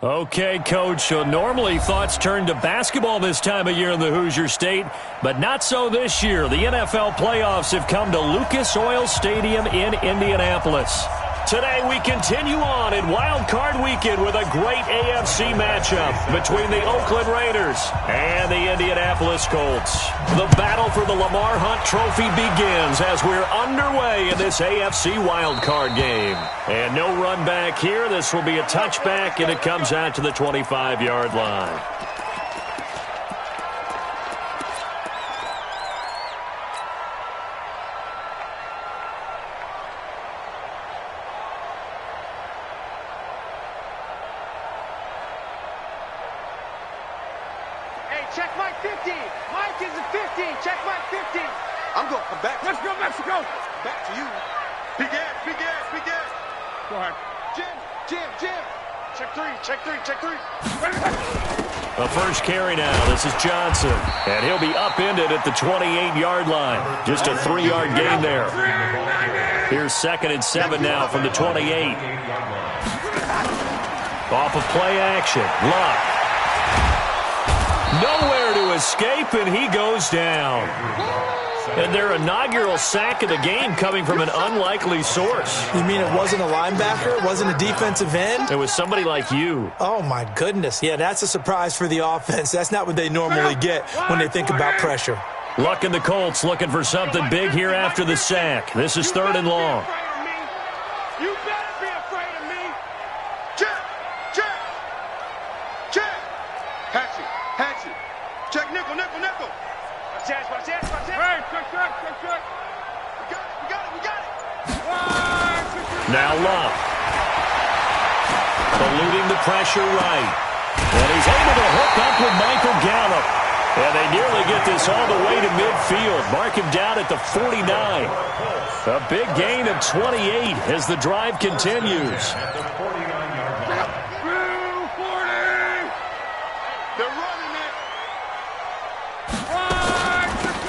Okay, Coach, so normally thoughts turn to basketball this time of year in the Hoosier State, but not so this year. The NFL playoffs have come to Lucas Oil Stadium in Indianapolis. Today we continue on in Wild Card Weekend with a great AFC matchup between the Oakland Raiders and the Indianapolis Colts. The battle for the Lamar Hunt Trophy begins as we're underway in this AFC Wild Card game. And no run back here. This will be a touchback, and it comes out to the 25-yard line. Check Mike 15. Mike is a 15. Check Mike 15. I'm back. Let's go, Mexico. Back to you. Big ass. Go ahead. Jim. Check three. The first carry now. This is Johnson. And he'll be upended at the 28-yard line. Just a 3-yard gain there. Here's 2nd and 7 now from the 28. Off of play action. Luck. Nowhere to escape, and he goes down. And their inaugural sack of the game coming from an unlikely source. You mean it wasn't a linebacker? It wasn't a defensive end? It was somebody like you. Oh, my goodness. Yeah, that's a surprise for the offense. That's not what they normally get when they think about pressure. Luck and the Colts looking for something big here after the sack. This is 3rd and long. You better be afraid of me. Check. Hatchet. Check nickel. Watch out. Hey, check. We got it. Now Luck. Eluding the pressure right. And he's able to hook up with Michael Gallup. And they nearly get this all the way to midfield. Mark him down at the 49. A big gain of 28 as the drive continues.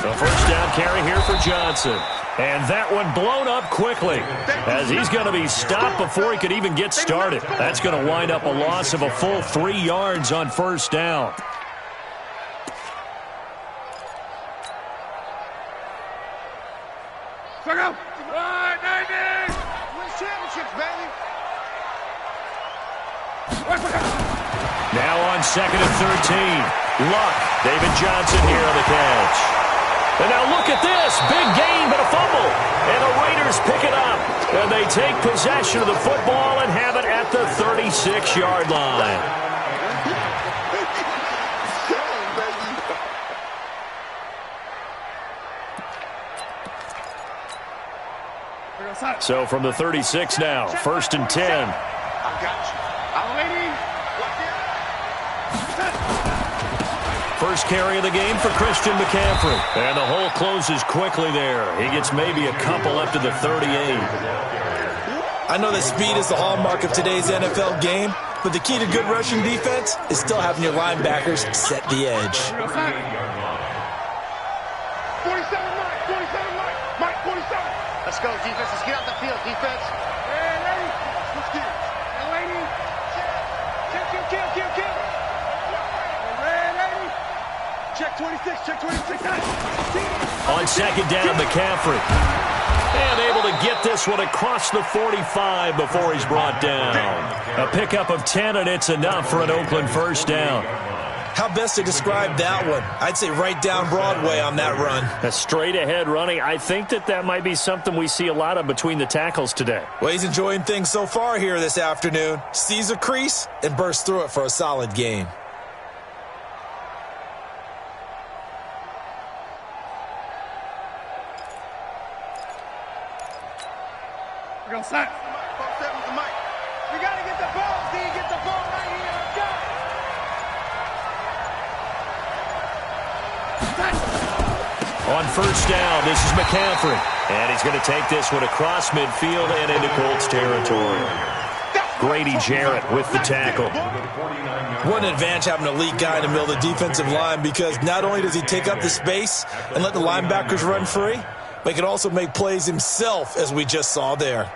A first down carry here for Johnson. And that one blown up quickly as he's going to be stopped before he could even get started. That's going to wind up a loss of a full 3 yards on first down. Now on 2nd and 13. Luck. David Johnson here on the catch. And now look at this. Big gain, but a fumble. And the Raiders pick it up. And they take possession of the football and have it at the 36-yard line. So from the 36 now, 1st and 10. I got you. I'm waiting. First carry of the game for Christian McCaffrey. And the hole closes quickly there. He gets maybe a couple up to the 38. I know that speed is the hallmark of today's NFL game, but the key to good rushing defense is still having your linebackers set the edge. 47, Mike, 47. Let's go, defense. Let's get out the field, defense. Hey, lady. Let's get it. Hey, lady. Kill. Check 26. On 2nd down, McCaffrey. And able to get this one across the 45 before he's brought down. A pickup of 10, and it's enough for an Oakland first down. How best to describe that one? I'd say right down Broadway on that run. A straight-ahead running. I think that might be something we see a lot of between the tackles today. Well, he's enjoying things so far here this afternoon. Sees a crease and bursts through it for a solid gain. We're going to sack. We got to get the ball, D. Get the ball right here. Let's go. On first down, this is McCaffrey. And he's going to take this one across midfield and into Colts territory. Grady Jarrett with the tackle. What an advantage having an elite guy in the middle of the defensive line, because not only does he take up the space and let the linebackers run free, but he can also make plays himself, as we just saw there.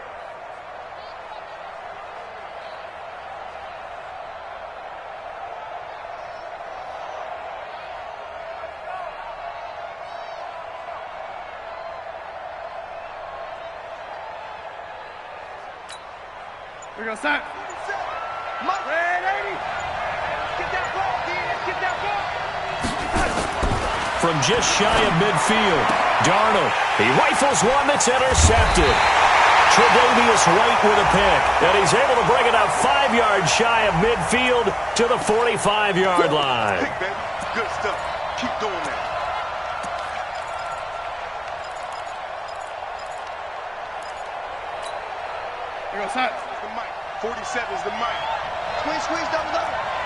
We're going to start. Red 80. Get that ball, D. Get that ball. From just shy of midfield, Darnold. He rifles one that's intercepted. Tre'Davious White with a pick, and he's able to bring it up 5 yards shy of midfield to the 45-yard line. Pick, baby. Good stuff. Keep doing that. Here goes Hunt. The mic. 47 is the mic. Squeeze, double.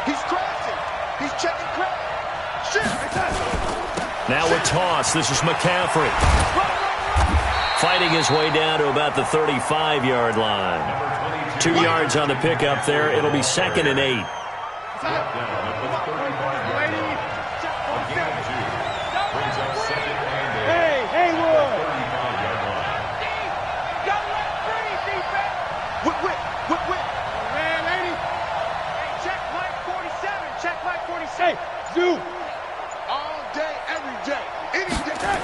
He's crossing. He's checking crap. Shit. Now a toss. This is McCaffrey. Fighting his way down to about the 35-yard line. 2 yards on the pickup there. It'll be 2nd and 8. Hey, Wood. Whip. Man, lady. Hey, check Mike 47. Hey, Zoo. All day, every day, any day.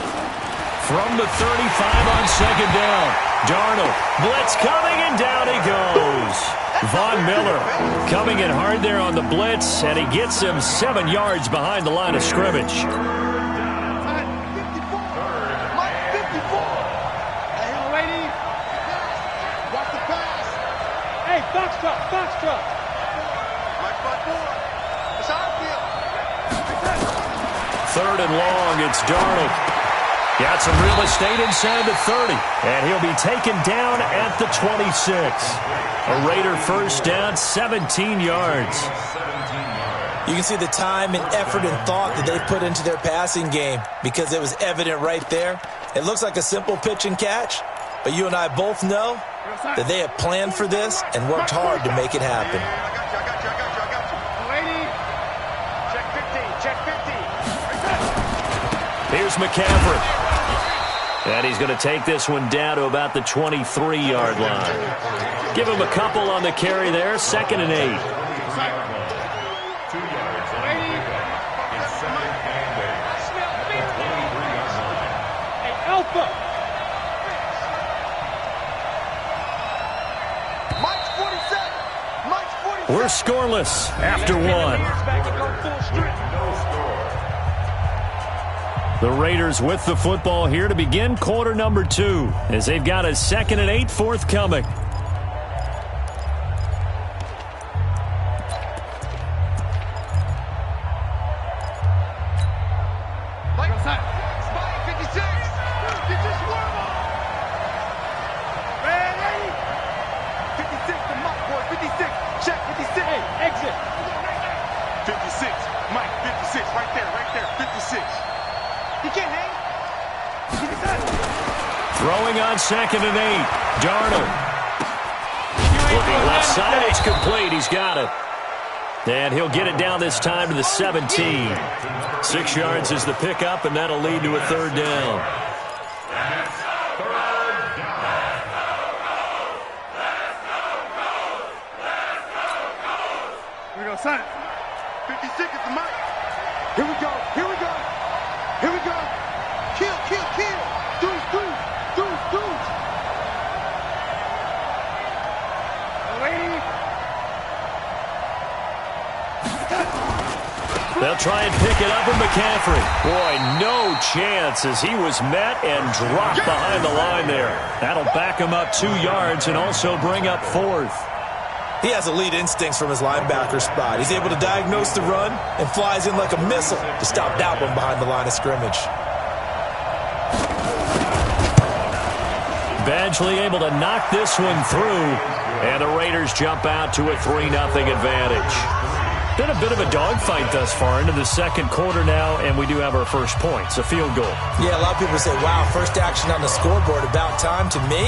From the 35 on 2nd down. Darnold. Blitz coming, and down he goes. Von Miller coming in hard there on the blitz, and he gets him 7 yards behind the line of scrimmage. 54. Mike 54. Hey, lady. Watch the pass. Hey, box truck. Mike 54. That's how I feel. 3rd and long. It's Darnold. Got some real estate inside the 30, and he'll be taken down at the 26. A Raider first down, 17 yards. You can see the time and effort and thought that they put into their passing game because it was evident right there. It looks like a simple pitch and catch, but you and I both know that they have planned for this and worked hard to make it happen. I got you. Lady. Check 50. Here's McCaffrey. And he's going to take this one down to about the 23-yard line. Give him a couple on the carry there. 2nd and 8. 2 yards. Hey, Alpha. Mike's 47. We're scoreless after 1. The Raiders with the football here to begin quarter number 2 as they've got a 2nd and 8 forthcoming. Throwing on 2nd and 8. Darnold. Looking left side. It's complete. He's got it. And he'll get it down this time to the 17. 6 yards is the pickup, and that'll lead to a 3rd down. Here we go, son. 56 is the mic. Here we go. Kill. Deuce. Lady. They'll try and pick it up with McCaffrey. Boy, no chance as he was met and dropped behind the line there. That'll back him up 2 yards and also bring up 4th. He has elite instincts from his linebacker spot. He's able to diagnose the run and flies in like a missile to stop that one behind the line of scrimmage. Badgley able to knock this one through, and the Raiders jump out to a 3-0 advantage. Been a bit of a dogfight thus far into the 2nd quarter now, and we do have our first points, a field goal. Yeah, a lot of people say, wow, first action on the scoreboard, about time. To me,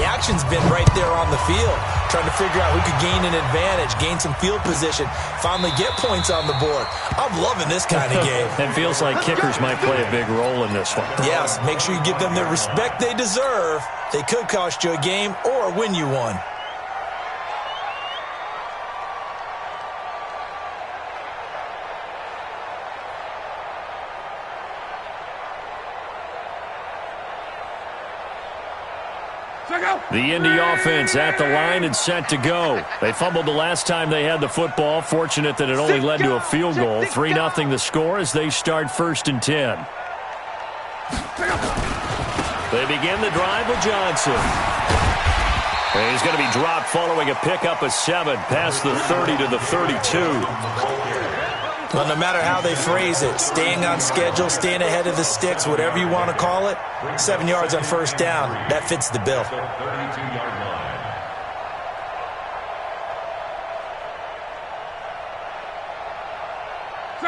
the action's been right there on the field, trying to figure out who could gain an advantage, gain some field position, finally get points on the board. I'm loving this kind of game. It feels like kickers might play a big role in this one. Yes, make sure you give them the respect they deserve. They could cost you a game or win you one. Sir. The Indy offense at the line and set to go. They fumbled the last time they had the football. Fortunate that it only led to a field goal. 3-0 the score as they start 1st and 10. They begin the drive with Johnson. And he's going to be dropped following a pickup of 7 past the 30 to the 32. Well, no matter how they phrase it, staying on schedule, staying ahead of the sticks, whatever you want to call it, 7 yards on 1st down, that fits the bill.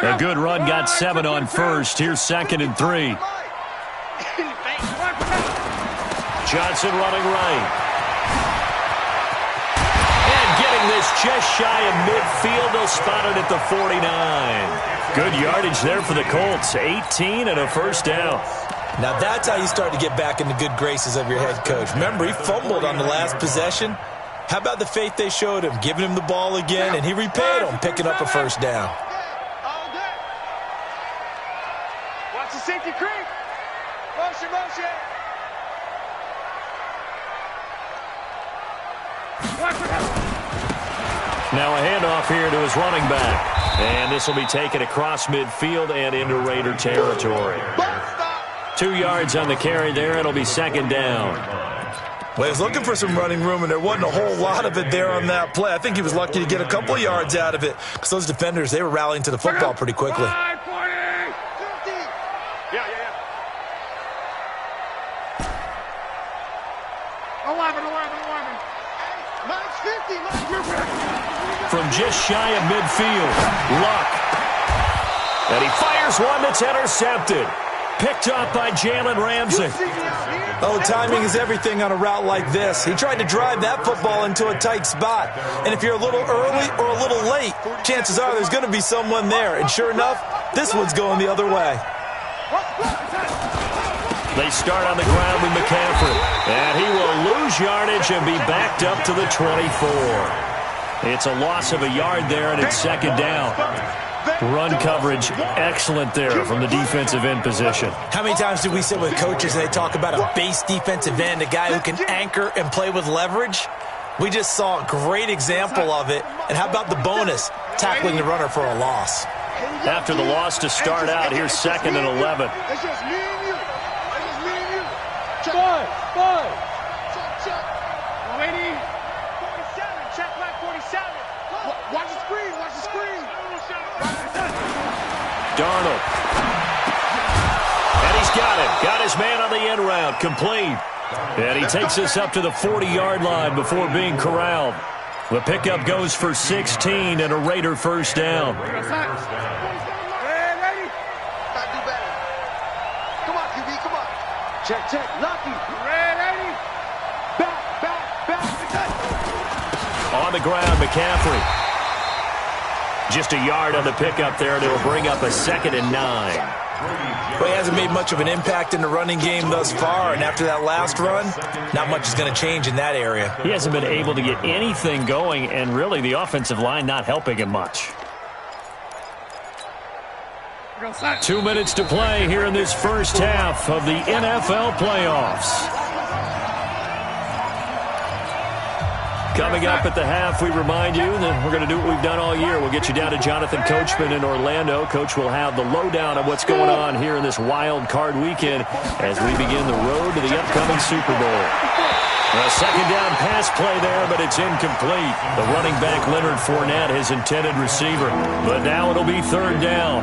A good run got 7 on 1st. Here's 2nd and 3. Johnson running right. Getting this just shy of midfield. They'll spot it at the 49. Good yardage there for the Colts. 18 and a 1st down. Now that's how you start to get back in the good graces of your head coach. Remember, he fumbled on the last possession. How about the faith they showed him, giving him the ball again, and he repaid them, picking up a 1st down. Watch the safety creep. Motion, motion. Now a handoff here to his running back. And this will be taken across midfield and into Raider territory. 2 yards on the carry there. It'll be 2nd down. Well, he was looking for some running room, and there wasn't a whole lot of it there on that play. I think he was lucky to get a couple of yards out of it because those defenders, they were rallying to the football pretty quickly. 5, 40. 50. Yeah. 11. Max 50. From just shy of midfield, Luck. And he fires one that's intercepted. Picked up by Jalen Ramsey. Oh, timing is everything on a route like this. He tried to drive that football into a tight spot. And if you're a little early or a little late, chances are there's going to be someone there. And sure enough, this one's going the other way. They start on the ground with McCaffrey. And he will lose yardage and be backed up to the 24. It's a loss of a yard there, and it's 2nd down. Run coverage, excellent there from the defensive end position. How many times do we sit with coaches and they talk about a base defensive end, a guy who can anchor and play with leverage? We just saw a great example of it. And how about the bonus, tackling the runner for a loss? After the loss to start out, here's 2nd and 11. It's just me and you. Five. Check. 180. 47. Check back 47. Watch the screen. Darnold. And he's got him. Got his man on the end route. Complete. And he takes us up to the 40-yard line before being corralled. The pickup goes for 16 and a Raider 1st down. Ready? Do better. Come on, QB, come on. Check. Lucky. Ready? Back. On the ground, McCaffrey. Just a yard on the pickup there, and it'll bring up a 2nd and 9. Well, he hasn't made much of an impact in the running game thus far, and after that last run, not much is going to change in that area. He hasn't been able to get anything going, and really the offensive line not helping him much. 2 minutes to play here in this first half of the NFL playoffs. Coming up at the half, we remind you that we're going to do what we've done all year. We'll get you down to Jonathan Coachman in Orlando. Coach will have the lowdown of what's going on here in this wild card weekend as we begin the road to the upcoming Super Bowl. A 2nd down pass play there, but it's incomplete. The running back, Leonard Fournette, his intended receiver. But now it'll be 3rd down.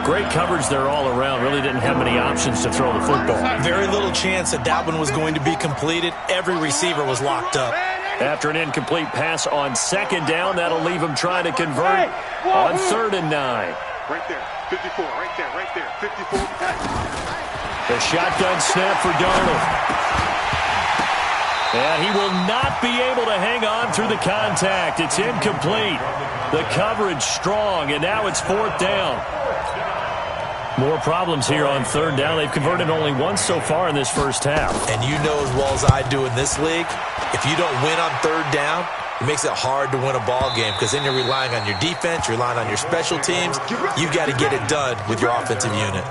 Great coverage there all around. Really didn't have many options to throw the football. Very little chance that one was going to be completed. Every receiver was locked up. After an incomplete pass on 2nd down, that'll leave him trying to convert on 3rd and 9. Right there, 54, right there, 54. The shotgun snap for Darnold. And he will not be able to hang on through the contact. It's incomplete. The coverage strong, and now it's 4th down. More problems here on 3rd down. They've converted only once so far in this first half. And you know as well as I do in this league, if you don't win on 3rd down, it makes it hard to win a ball game because then you're relying on your defense, you're relying on your special teams. You've got to get it done with your offensive unit.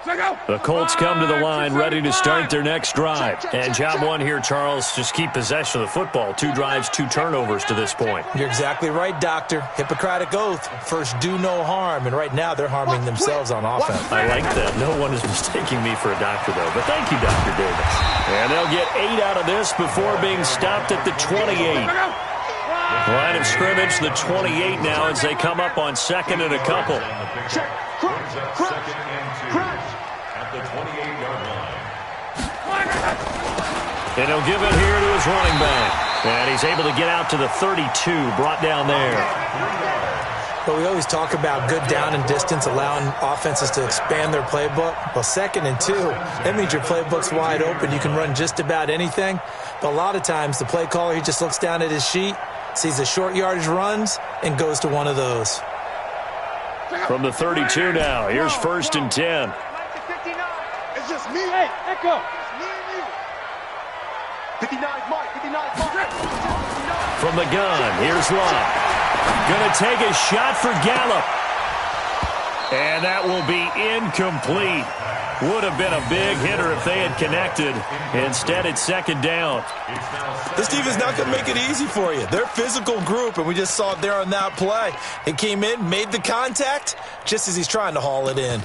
The Colts come to the line ready to start their next drive. And job one here, Charles, just keep possession of the football. 2 drives, 2 turnovers to this point. You're exactly right, Doctor. Hippocratic oath. First, do no harm. And right now, they're harming themselves on offense. I like that. No one is mistaking me for a doctor, though. But thank you, Dr. Davis. And they'll get 8 out of this before being stopped at the 28. Line of scrimmage, the 28 now as they come up on 2nd and a couple. And he'll give it here to his running back. And he's able to get out to the 32, brought down there. But we always talk about good down and distance, allowing offenses to expand their playbook. Well, 2nd and 2, that means your playbook's wide open. You can run just about anything. But a lot of times, the play caller, he just looks down at his sheet, sees the short yardage runs, and goes to one of those. From the 32 now, here's 1st and 10. It's just me. Hey, Echo. It's me and you. 59's Mike. 59's Mike. From the gun, here's Love. Going to take a shot for Gallup. And that will be incomplete. Would have been a big hitter if they had connected. Instead, it's 2nd down. This team is not going to make it easy for you. They're a physical group, and we just saw it there on that play. He came in, made the contact, just as he's trying to haul it in.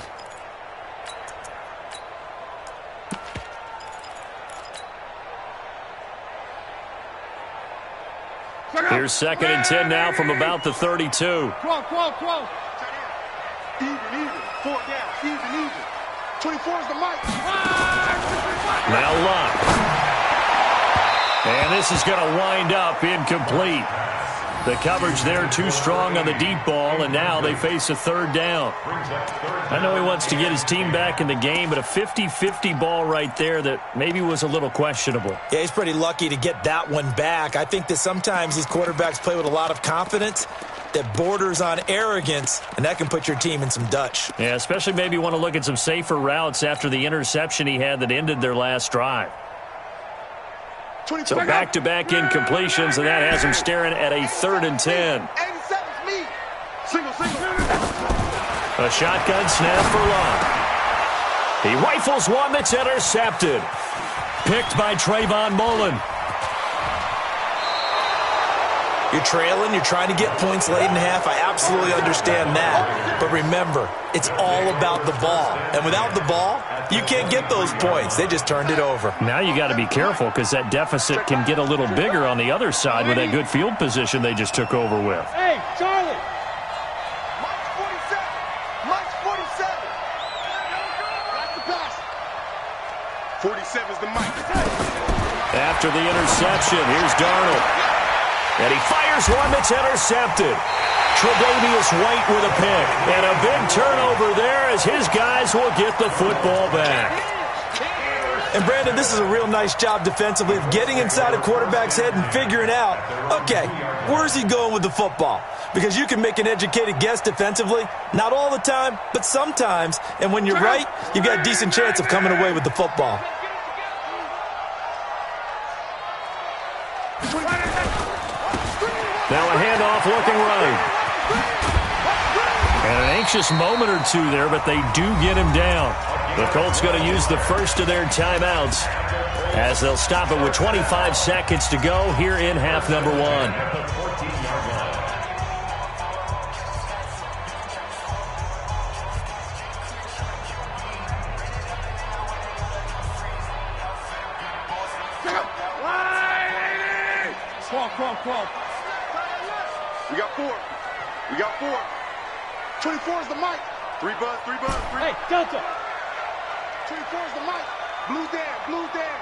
Here's 2nd and 10 now from about the 32. 12. Even. 4 down. Even. 24 is the mic. Now Love. And this is going to wind up incomplete. The coverage there too strong on the deep ball, and now they face a 3rd down. I know he wants to get his team back in the game, but a 50-50 ball right there that maybe was a little questionable. Yeah, he's pretty lucky to get that one back. I think that sometimes these quarterbacks play with a lot of confidence that borders on arrogance, and that can put your team in some Dutch. Yeah, especially maybe want to look at some safer routes after the interception he had that ended their last drive. So back-to-back incompletions, and that has him staring at a 3rd and 10. 87's me. Single. A shotgun snap for Love. He rifles one that's intercepted. Picked by Trayvon Mullen. You're trailing, you're trying to get points late in half. I absolutely understand that. But remember, it's all about the ball. And without the ball, you can't get those points. They just turned it over. Now you got to be careful because that deficit can get a little bigger on the other side with that good field position they just took over with. Hey, Charlie. Mike's 47. That's the pass. 47's the mic. After the interception, here's Darnold. And he fires one that's intercepted. Tre'Davious White with a pick. And a big turnover there as his guys will get the football back. And, Brandon, this is a real nice job defensively of getting inside a quarterback's head and figuring out, okay, where's he going with the football? Because you can make an educated guess defensively, not all the time, but sometimes. And when you're right, you've got a decent chance of coming away with the football. Now a handoff looking right. And an anxious moment or two there, but they do get him down. The Colts going to use the first of their timeouts as they'll stop it with 25 seconds to go here in half number 1. Crawl. We got 4. 24 is the mic. 3 buzz. Hey, Delta. 24 is the mic. Blue Dan.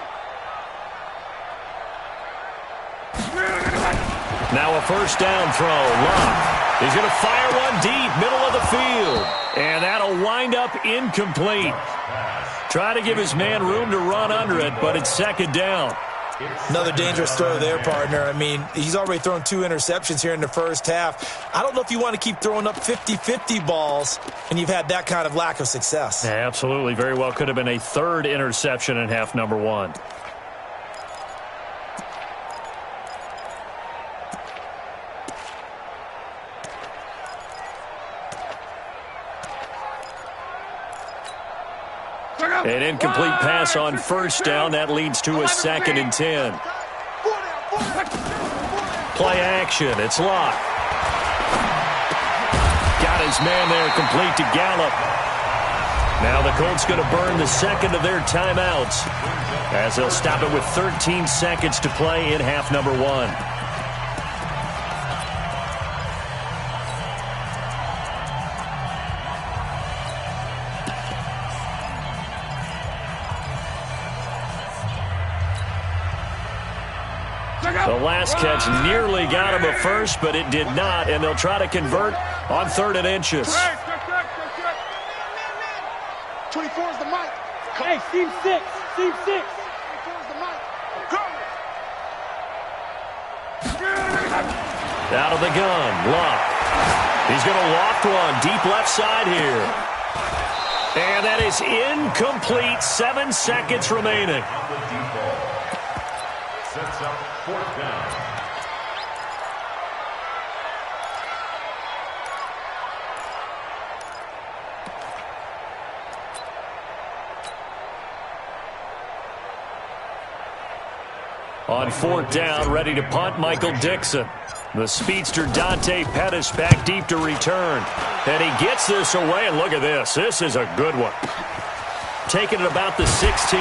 Now a first down throw. Love. He's going to fire one deep, middle of the field. And that'll wind up incomplete. Try to give his man room to run under it, but it's 2nd down. Another dangerous throw there, partner. I mean, he's already thrown 2 interceptions here in the first half. I don't know if you want to keep throwing up 50-50 balls, and you've had that kind of lack of success. Yeah, absolutely. Very well could have been a 3rd interception in half number 1. An incomplete pass on first down. That leads to a 2nd and 10. Play action. It's Locke. Got his man there, complete to Gallup. Now the Colts going to burn the second of their timeouts as they'll stop it with 13 seconds to play in half number 1. The last catch nearly got him a first, but it did not, and they'll try to convert on 3rd and inches. 24 is the mic. Hey, Steve 6. Steve 6. 24 is the mic. Out of the gun, Locke. He's going to loft one deep left side here. And that is incomplete. 7 seconds remaining. Sets up 4th down. On 4th down, ready to punt, Michael Dixon. The speedster Dante Pettis back deep to return. And he gets this away, and look at this. This is a good one. Taking it about the 16.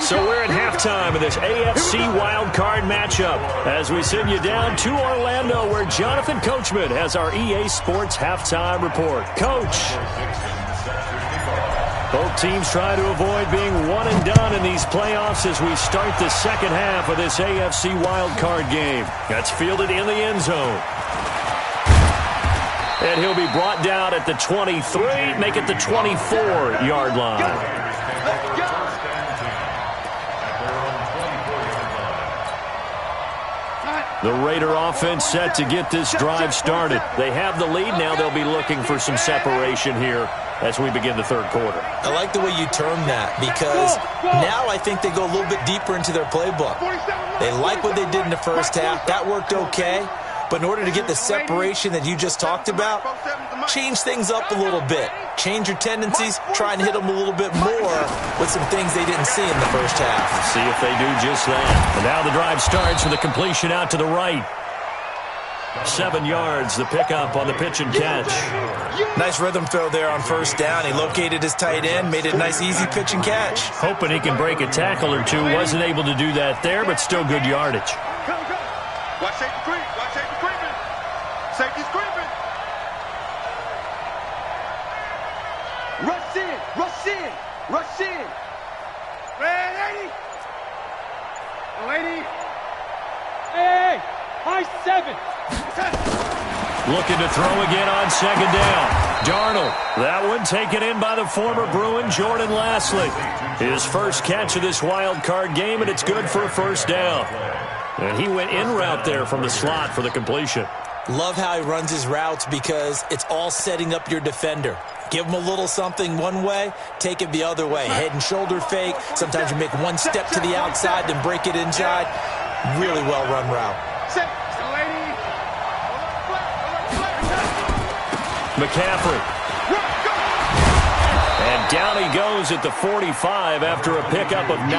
So we're at halftime of this AFC wildcard matchup as we send you down to Orlando where Jonathan Coachman has our EA Sports halftime report. Coach. Both teams try to avoid being one and done in these playoffs as we start the second half of this AFC wildcard game. That's fielded in the end zone. And he'll be brought down at the 23, make it the 24-yard line. The Raider offense set to get this drive started. They have the lead. Now they'll be looking for some separation here as we begin the 3rd quarter. I like the way you term that because now I think they go a little bit deeper into their playbook. They like what they did in the first half. That worked okay. But in order to get the separation that you just talked about, change things up a little bit. Change your tendencies, try and hit them a little bit more with some things they didn't see in the first half. See if they do just that. And now the drive starts with a completion out to the right. 7 yards, the pickup on the pitch and catch. Nice rhythm throw there on first down. He located his tight end, made it a nice easy pitch and catch. Hoping he can break a tackle or two. Wasn't able to do that there, but still good yardage. Watch safety creep. Watch safety creeping. Safety's creeping. Rush in. Rush in. Rush in. Red lady. Lady. Hey, high 7. Looking to throw again on 2nd down. Darnold. That one taken in by the former Bruin, Jordan Lasley. His first catch of this wild card game, and it's good for a 1st down. And he went in route there from the slot for the completion. Love how he runs his routes because it's all setting up your defender. Give him a little something one way, take it the other way. Head and shoulder fake. Sometimes you make one step to the outside, then break it inside. Really well-run route. McCaffrey. And down he goes at the 45 after a pickup of 9.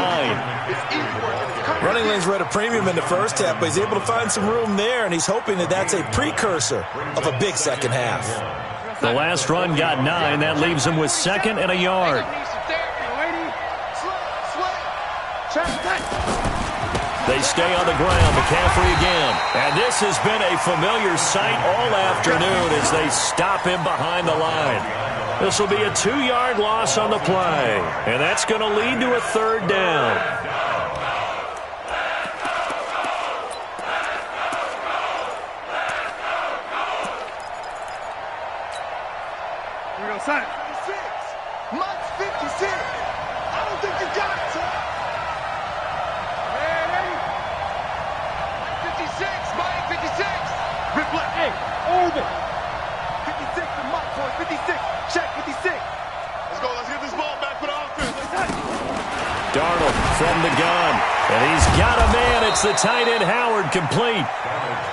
Running lanes were at a premium in the first half, but he's able to find some room there, and he's hoping that that's a precursor of a big second half. The last run got 9. That leaves him with 2nd and a yard. They stay on the ground. McCaffrey again. And this has been a familiar sight all afternoon as they stop him behind the line. This will be a 2-yard loss on the play. And that's going to lead to a 3rd down. Here we go, son. 56. Mike's 56. I don't think you got it, son. Hey, 56. Mike, 56. Rip left. Hey, Orbit. 56 to Mike, boy. 56. Check 56. Let's go. Let's get this ball back for the offense. Darnold from the gun. And he's got a man. It's the tight end, Howard, complete.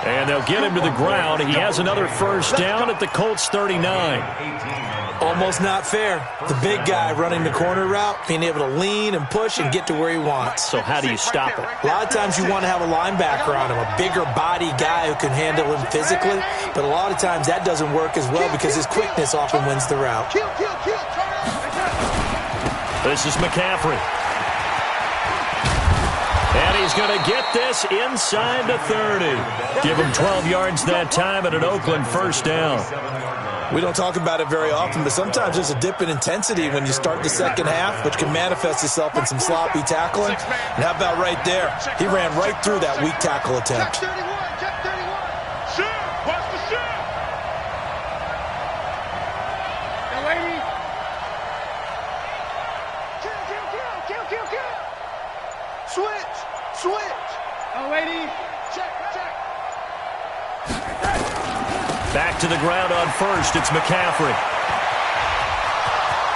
And they'll get him to the ground. He has another first down at the Colts 39. Almost not fair. The big guy running the corner route, being able to lean and push and get to where he wants. So how do you stop it? A lot of times you want to have a linebacker on him, a bigger body guy who can handle him physically. But a lot of times that doesn't work as well because his quickness often wins the route. This is McCaffrey. And he's going to get this inside the 30. Give him 12 yards that time and an Oakland first down. We don't talk about it very often, but sometimes there's a dip in intensity when you start the second half, which can manifest itself in some sloppy tackling. And how about right there? He ran right through that weak tackle attempt. Back to the ground on first. It's McCaffrey.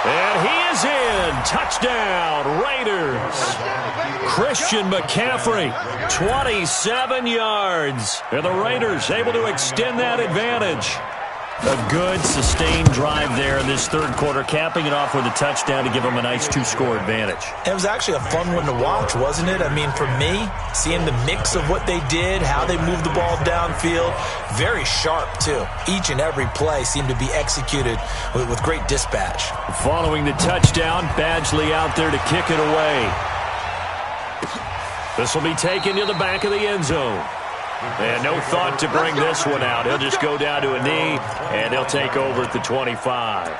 And he is in. Touchdown, Raiders. Christian McCaffrey, 27 yards. And the Raiders able to extend that advantage. A good, sustained drive there in this third quarter, capping it off with a touchdown to give them a nice two-score advantage. It was actually a fun one to watch, wasn't it? I mean, for me, seeing the mix of what they did, how they moved the ball downfield, very sharp, too. Each and every play seemed to be executed with great dispatch. Following the touchdown, Badgley out there to kick it away. This will be taken to the back of the end zone. And no thought to bring this one out. He'll just go down to a knee, and he'll take over at the 25.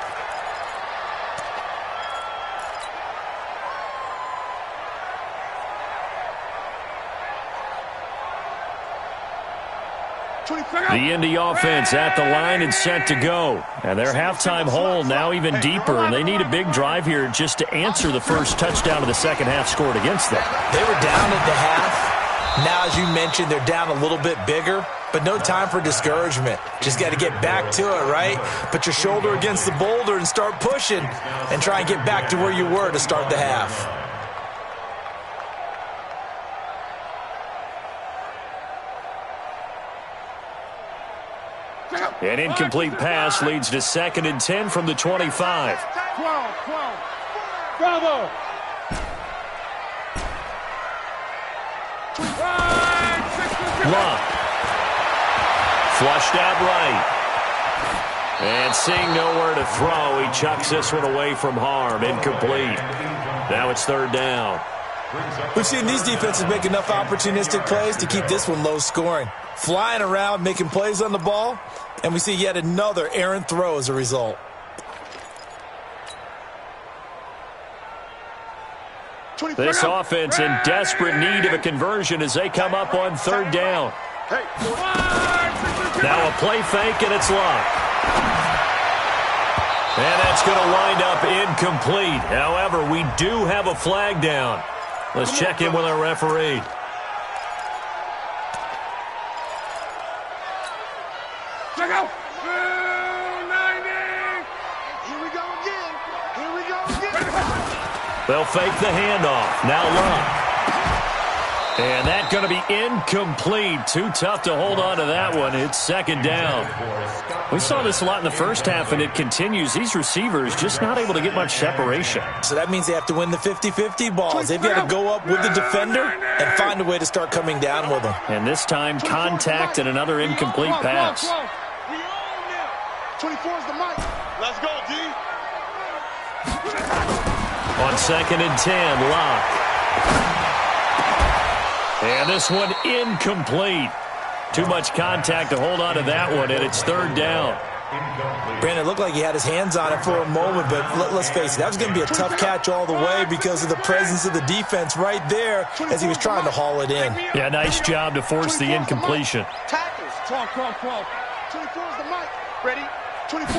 The Indy offense at the line and set to go. And their halftime hole now even deeper, and they need a big drive here just to answer the first touchdown of the second half scored against them. They were down at the half. Now, as you mentioned, they're down a little bit bigger, but no time for discouragement. Just got to get back to it, right? Put your shoulder against the boulder and start pushing and try and get back to where you were to start the half. An incomplete pass leads to 2nd and 10 from the 25. 12. Bravo. Luck. Flushed out right. And seeing nowhere to throw, he chucks this one away from harm. Incomplete. Now it's 3rd down. We've seen these defenses make enough opportunistic plays to keep this one low scoring. Flying around, making plays on the ball, and we see yet another errant throw as a result. This offense in desperate need of a conversion as they come up on 3rd down. Now a play fake, and it's Luck. And that's going to wind up incomplete. However, we do have a flag down. Let's check in with our referee. Check out. 290. Here we go again. They'll fake the handoff. Now Luck. And that's going to be incomplete. Too tough to hold on to that one. It's 2nd down. We saw this a lot in the first half, and it continues. These receivers just not able to get much separation. So that means they have to win the 50-50 balls. They've got to go up with the defender and find a way to start coming down with them. And this time, contact and another incomplete pass. 24 is the mic. Let's go, D. On 2nd and 10, Luck. And this one incomplete. Too much contact to hold on to that one, and it's 3rd down. Brandon, it looked like he had his hands on it for a moment, but let's face it, that was going to be a tough catch all the way because of the presence of the defense right there as he was trying to haul it in. Yeah, nice job to force the incompletion. Tackles. 12. 24 is the mic. Ready? 24.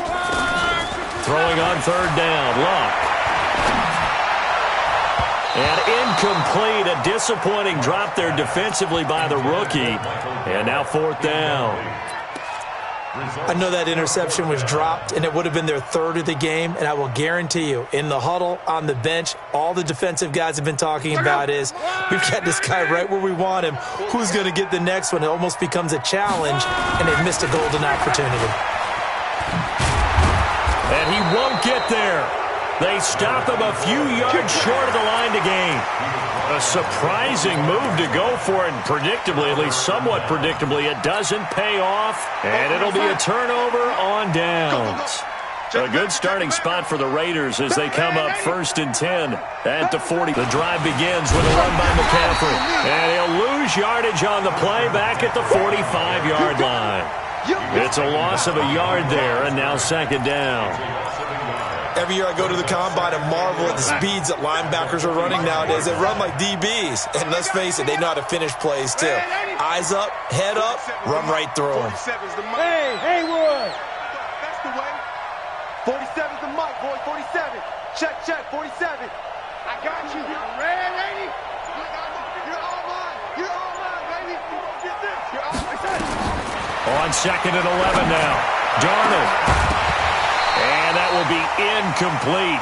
Throwing on 3rd down, Luck. And incomplete, a disappointing drop there defensively by the rookie. And now 4th down. I know that interception was dropped, and it would have been their third of the game, and I will guarantee you, in the huddle, on the bench, all the defensive guys have been talking about is, we've got this guy right where we want him. Who's going to get the next one? It almost becomes a challenge, and they've missed a golden opportunity. And he won't get there. They stop him a few yards short of the line to gain. A surprising move to go for it, and predictably, at least somewhat predictably, it doesn't pay off, and it'll be a turnover on downs. A good starting spot for the Raiders as they come up 1st and 10 at the 40. The drive begins with a run by McCaffrey, and he'll lose yardage on the play back at the 45-yard line. It's a loss of a yard there, and now 2nd down. Every year I go to the combine and marvel at the speeds that linebackers are running nowadays. They run like DBs. And let's face it, they know how to finish plays too. Eyes up, head up, run right through them. Hey, Haywood! That's the way. 47's the mic, boy. 47. Check, 47. I got you. Red, lady. You're all mine. You're all mine, baby. Get this. You're all mine. On 2nd and 11 now. Darnold. And that will be incomplete.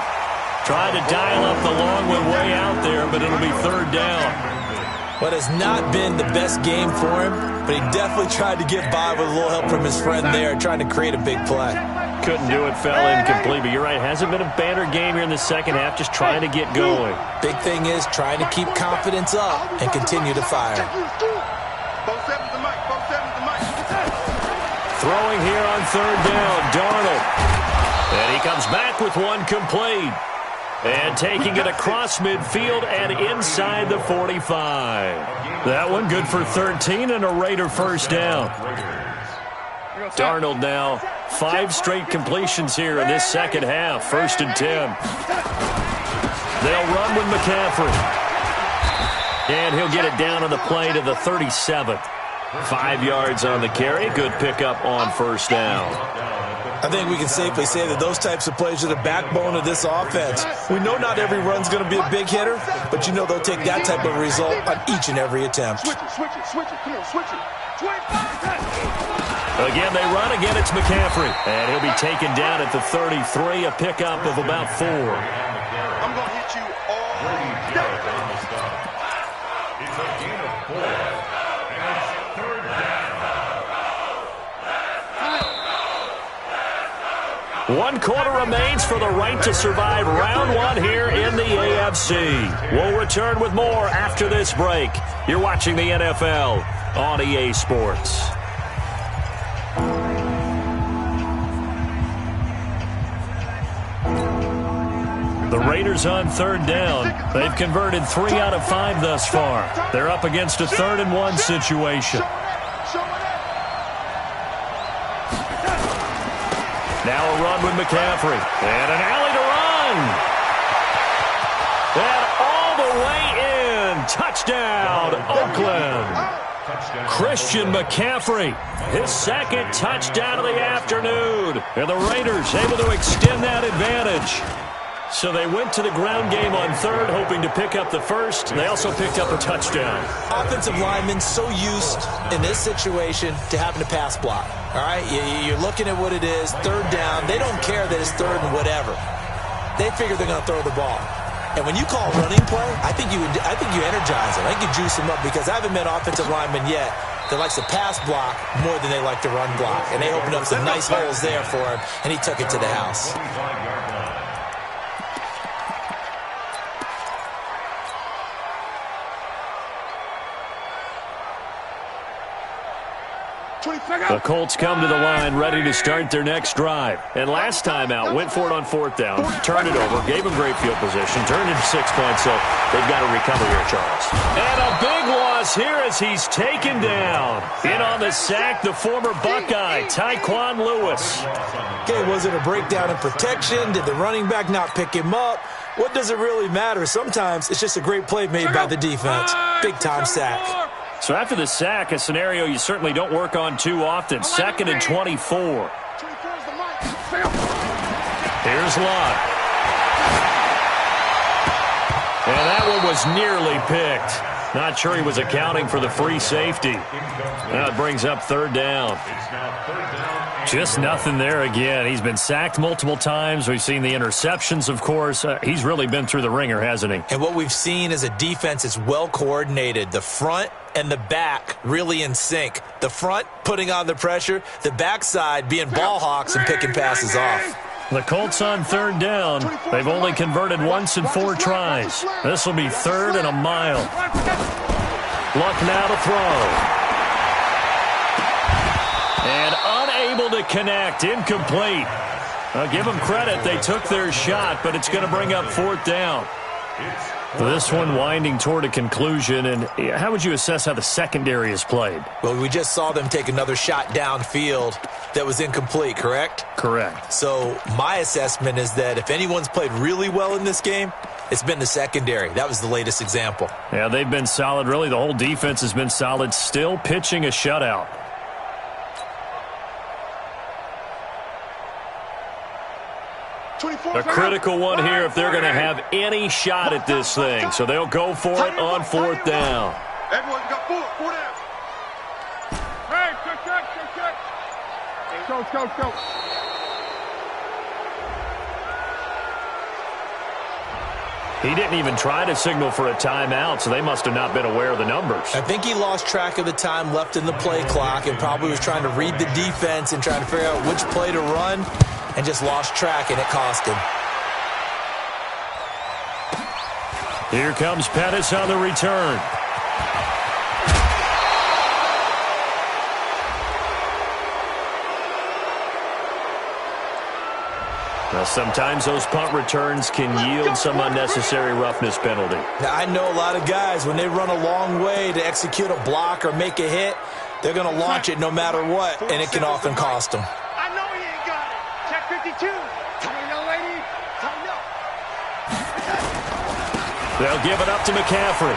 Tried to dial up the long one way out there, but it'll be 3rd down. What has not been the best game for him, but he definitely tried to get by with a little help from his friend there, trying to create a big play. Couldn't do it, fell incomplete, but you're right. Hasn't been a banner game here in the second half, just trying to get going. Big thing is trying to keep confidence up and continue to fire. Throwing here on 3rd down, Darnold. And he comes back with one complete. And taking it across midfield and inside the 45. That one good for 13 and a Raider 1st down. Darnold now 5 straight completions here in this second half. 1st and 10. They'll run with McCaffrey. And he'll get it down on the play to the 37th. 5 yards on the carry. Good pickup on 1st down. I think we can safely say that those types of plays are the backbone of this offense. We know not every run's going to be a big hitter, but you know they'll take that type of result on each and every attempt. Switch it. Come on, switch it. Again, they run. Again, it's McCaffrey. And he'll be taken down at the 33, a pickup of about 4. I'm going to hit you all day. It's a gain of 4. And it's 3rd down. 1 quarter remains for the right to survive round 1 here in the AFC. We'll return with more after this break. You're watching the NFL on EA Sports. The Raiders on 3rd down. They've converted 3 out of 5 thus far. They're up against a 3rd and 1 situation. Now a run with McCaffrey. And an alley to run. And all the way in. Touchdown, Oakland. Christian McCaffrey, his 2nd touchdown of the afternoon. And the Raiders able to extend that advantage. So they went to the ground game on 3rd, hoping to pick up the 1st. They also picked up a touchdown. Offensive linemen so used in this situation to having to pass block. All right, you're looking at what it is, 3rd down. They don't care that it's 3rd and whatever. They figure they're going to throw the ball. And when you call running play, I think you energize them. I think you juice them up because I haven't met offensive linemen yet that likes to pass block more than they like to run block. And they opened up some nice holes there for him, and he took it to the house. The Colts come to the line ready to start their next drive. And last time out, went for it on 4th down, turned it over, gave them great field position, turned into 6 points, so they've got to recover here, Charles. And a big loss here as he's taken down. In on the sack, the former Buckeye, Tyquan Lewis. Okay, was it a breakdown in protection? Did the running back not pick him up? What does it really matter? Sometimes it's just a great play made by the defense. Big-time sack. So after the sack, a scenario you certainly don't work on too often. 2nd and 24. Here's Lott. And that one was nearly picked. Not sure he was accounting for the free safety. Now it brings up third down. Just nothing there again. He's been sacked multiple times. We've seen the interceptions, of course. He's really been through the ringer, hasn't he? And what we've seen is a defense that's well coordinated. The front and the back really in sync. The front putting on the pressure, the backside being ball hawks and picking passes off. The Colts on third down. They've only converted once in 4 tries. This will be 3rd and a mile. Luck now to throw. And unable to connect. Incomplete. I'll give them credit. They took their shot, but it's going to bring up 4th down. This one winding toward a conclusion, and how would you assess how the secondary is played? Well, we just saw them take another shot downfield that was incomplete, correct? Correct. So my assessment is that if anyone's played really well in this game, it's been the secondary. That was the latest example. Yeah, they've been solid. Really, the whole defense has been solid, still pitching a shutout. A critical one here if they're going to have any shot at this thing. So they'll go for it on 4th down. Everyone got 4 down. Hey, check. Go. He didn't even try to signal for a timeout, so they must have not been aware of the numbers. I think he lost track of the time left in the play clock and probably was trying to read the defense and trying to figure out which play to run and just lost track, and it cost him. Here comes Pettis on the return. Now, sometimes those punt returns can yield some unnecessary roughness penalty. Now, I know a lot of guys, when they run a long way to execute a block or make a hit, they're going to launch it no matter what, and it can often cost them. I know he ain't got it. Check 52. Tighten up, lady. Tighten up. They'll give it up to McCaffrey.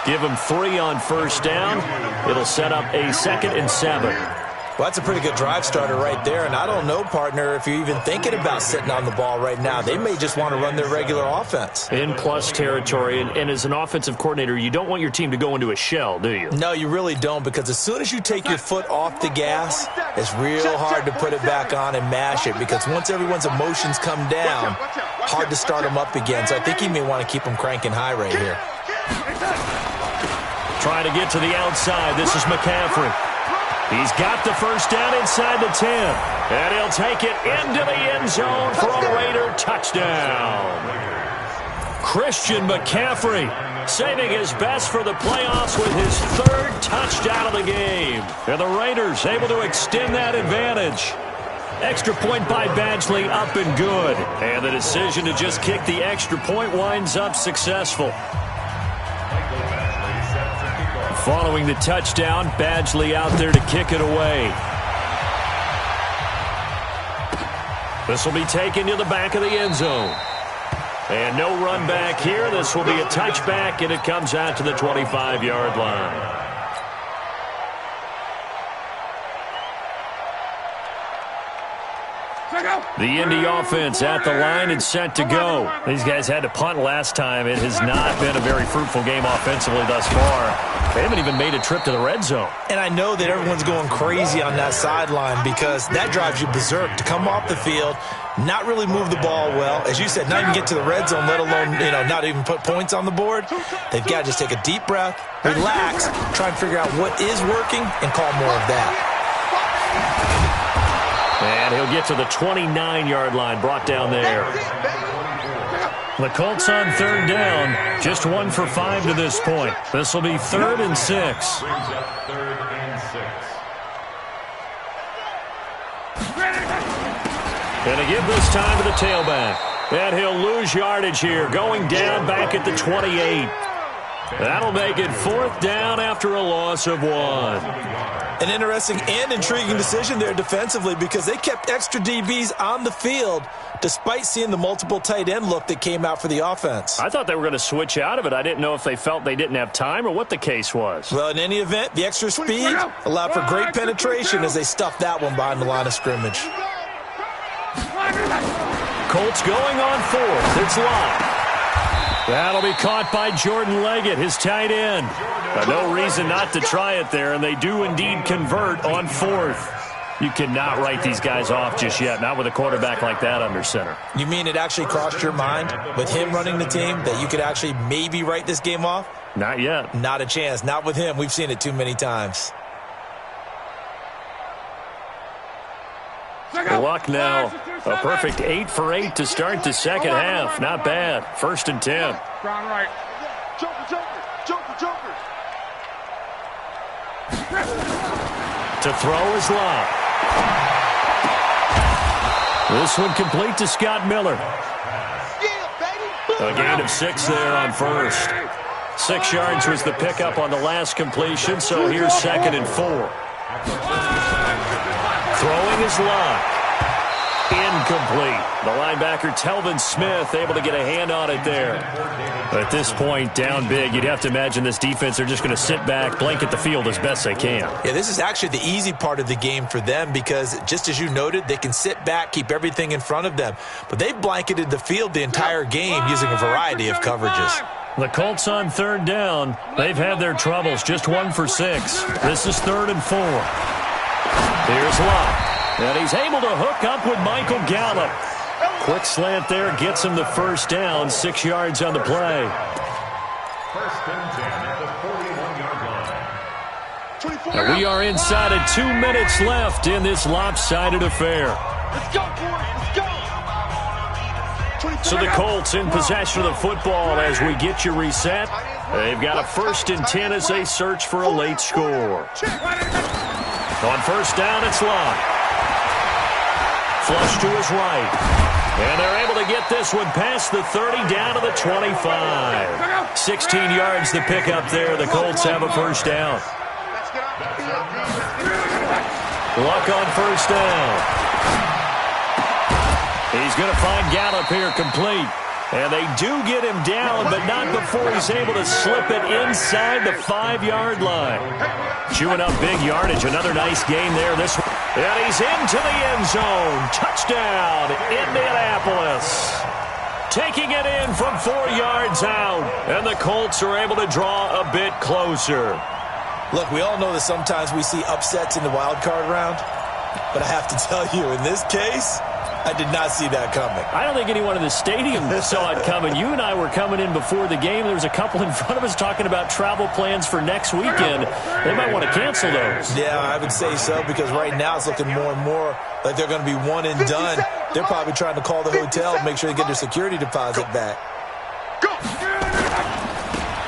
Give him 3 on 1st down. It'll set up a 2nd and 7. Well, that's a pretty good drive starter right there, and I don't know, partner, if you're even thinking about sitting on the ball right now. They may just want to run their regular offense. In plus territory, and as an offensive coordinator, you don't want your team to go into a shell, do you? No, you really don't, because as soon as you take your foot off the gas, it's real hard to put it back on and mash it, because once everyone's emotions come down, hard to start them up again. So I think he may want to keep them cranking high right here. Trying to get to the outside. This is McCaffrey. He's got the 1st down inside the 10. And he'll take it into the end zone for a Raider touchdown. Christian McCaffrey saving his best for the playoffs with his 3rd touchdown of the game. And the Raiders able to extend that advantage. Extra point by Badgley up and good. And the decision to just kick the extra point winds up successful. Following the touchdown, Badgley out there to kick it away. This will be taken to the back of the end zone. And no run back here. This will be a touchback, and it comes out to the 25-yard line. The Indy offense at the line and set to go. These guys had to punt last time. It has not been a very fruitful game offensively thus far. They haven't even made a trip to the red zone. And I know that everyone's going crazy on that sideline because that drives you berserk to come off the field, not really move the ball well. As you said, not even get to the red zone, let alone, not even put points on the board. They've got to just take a deep breath, relax, try and figure out what is working, and call more of that. And he'll get to the 29-yard line, brought down there. The Colts on 3rd down, just 1 for 5 to this point. This will be 3rd and 6. And to give this time to the tailback. And he'll lose yardage here, going down back at the 28. That'll make it 4th down after a loss of 1. An interesting and intriguing decision there defensively because they kept extra DBs on the field despite seeing the multiple tight end look that came out for the offense. I thought they were going to switch out of it. I didn't know if they felt they didn't have time or what the case was. Well, in any event, the extra speed allowed for great penetration as they stuffed that one behind the line of scrimmage. Colts going on 4th. It's Lott. That'll be caught by Jordan Leggett, his tight end. No reason not to try it there, and they do indeed convert on 4th. You cannot write these guys off just yet, not with a quarterback like that under center. You mean it actually crossed your mind with him running the team that you could actually maybe write this game off? Not yet. Not a chance. Not with him. We've seen it too many times. Luck now. A perfect 8 for 8 to start the second half. Not bad. 1st and 10. Ground right. Joker. To throw is Locke. This one complete to Scott Miller. A gain of 6 there on 1st. 6 yards was the pickup on the last completion, so here's 2nd and 4. Throwing is Locke. Incomplete. The linebacker, Telvin Smith, able to get a hand on it there. At this point, down big, you'd have to imagine this defense, they're just going to sit back, blanket the field as best they can. Yeah, this is actually the easy part of the game for them because, just as you noted, they can sit back, keep everything in front of them. But they've blanketed the field the entire game using a variety of coverages. The Colts on 3rd down. They've had their troubles, just 1 for 6. This is 3rd and 4. Here's Locke. And he's able to hook up with Michael Gallup. Quick slant there gets him the 1st down. 6 yards on the play. 1st and 10 at the 41-yard line. And we are inside of 2 minutes left in this lopsided affair. Let's go, boys. Let's go. So the Colts in possession of the football as we get you reset. They've got a 1st and 10 as they search for a late score. On 1st down, it's Locke. Flush to his right. And they're able to get this one past the 30 down to the 25. 16 yards to pick up there. The Colts have a 1st down. Luck on 1st down. He's going to find Gallup here complete. And they do get him down, but not before he's able to slip it inside the 5-yard line. Chewing up big yardage. Another nice game there. This one. And he's into the end zone. Touchdown, Indianapolis. Taking it in from 4 yards out. And the Colts are able to draw a bit closer. Look, we all know that sometimes we see upsets in the wild card round. But I have to tell you, in this case, I did not see that coming. I don't think anyone in the stadium saw it coming. You and I were coming in before the game. There was a couple in front of us talking about travel plans for next weekend. They might want to cancel those. Yeah, I would say so because right now it's looking more and more like they're going to be one and done. They're probably trying to call the hotel and make sure they get their security deposit back.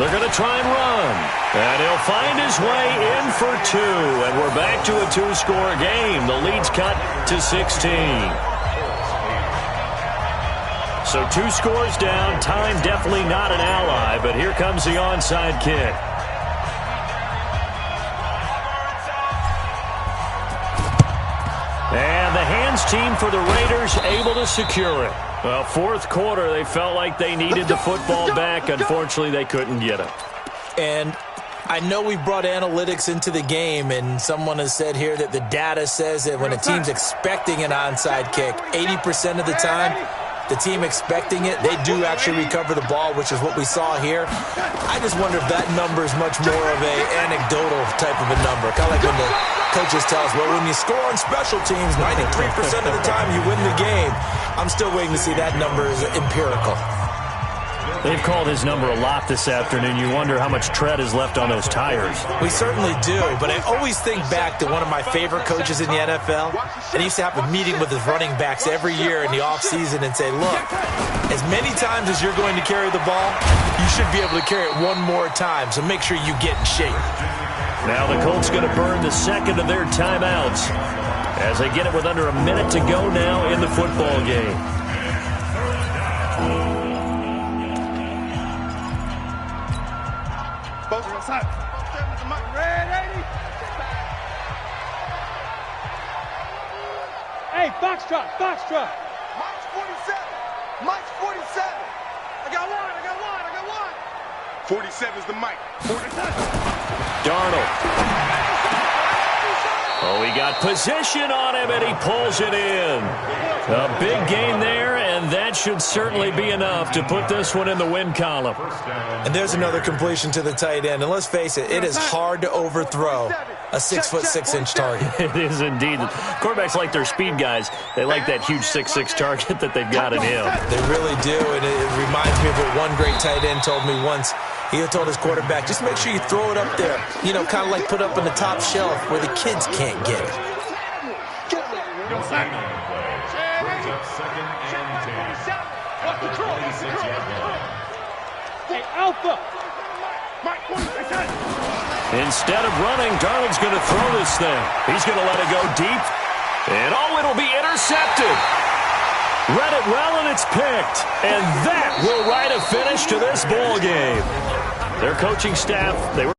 They're going to try and run. And he'll find his way in for 2. And we're back to a 2-score game. The lead's cut to 16. So 2 scores down. Time definitely not an ally, but here comes the onside kick. And the hands team for the Raiders able to secure it. Well, 4th quarter, they felt like they needed the football back. Unfortunately, they couldn't get it. And I know we brought analytics into the game, and someone has said here that the data says that when a team's expecting an onside kick, 80% of the time, the team expecting it, they do actually recover the ball, which is what we saw here. I just wonder if that number is much more of an anecdotal type of a number. Kind of like when the coaches tell us, well, when you score on special teams, 93% of the time you win the game. I'm still waiting to see that number is empirical. They've called his number a lot this afternoon. You wonder how much tread is left on those tires. We certainly do, but I always think back to one of my favorite coaches in the NFL, and he used to have a meeting with his running backs every year in the offseason and say, look, as many times as you're going to carry the ball, you should be able to carry it one more time, so make sure you get in shape. Now the Colts going to burn the 2nd of their timeouts as they get it with under a minute to go now in the football game. Hey, Foxtrot. Mike's 47. Mike's 47. I got one. 47's the Mike. Darnold. Oh, he got position on him, and he pulls it in. A big gain there, and that should certainly be enough to put this one in the win column. And there's another completion to the tight end. And let's face it, it is hard to overthrow a 6'6" target. It is indeed. Quarterbacks like their speed guys. They like that huge 6'6" target that they've got in him. They really do, and it reminds me of what one great tight end told me once. He told his quarterback, just make sure you throw it up there. You know, kind of like put up on the top shelf where the kids can't get it. Second play brings up 2nd and 10. Hey, Alpha! Instead of running, Darnold's going to throw this thing. He's going to let it go deep. And, oh, it'll be intercepted. Read it well, and it's picked. And that will write a finish to this ball game. Their coaching staff, they were